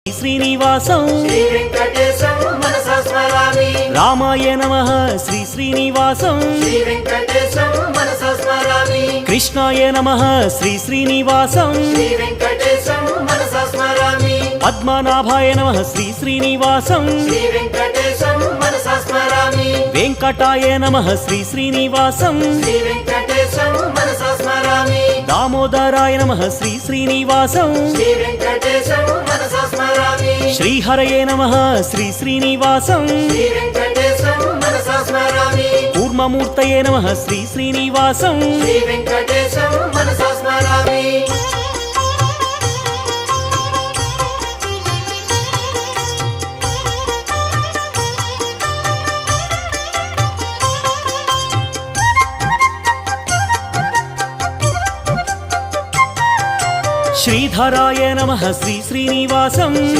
శ్రీనివాసం శ్రీ వెంకటేశం మనసా స్మరామి. రామాయ నమః శ్రీ శ్రీనివాసం శ్రీ వెంకటేశం మనసా స్మరామి. కృష్ణాయ నమః శ్రీ శ్రీనివాసం శ్రీ వెంకటేశం మనసా స్మరామి. పద్మనాభాయ నమః శ్రీ శ్రీనివాసం శ్రీ వెంకటేశం మనసా స్మరామి. వెంకటాయ నమః శ్రీ శ్రీనివాసం శ్రీ వెంకటేశం మనసా స్మరామి. దామోదరాయ నమః శ్రీ శ్రీనివాసం శ్రీ వెంకటేశం మనసా స్మరామి. శ్రీహరయే నమః శ్రీ శ్రీనివాసం శ్రీ వెంకటేశం మనసా స్మరామి. కూర్మమూర్తయే నమః శ్రీ శ్రీనివాసం శ్రీ వెంకటేశం మనసా స్మరామి. శ్రీధరాయ నమః శ్రీ శ్రీనివాసం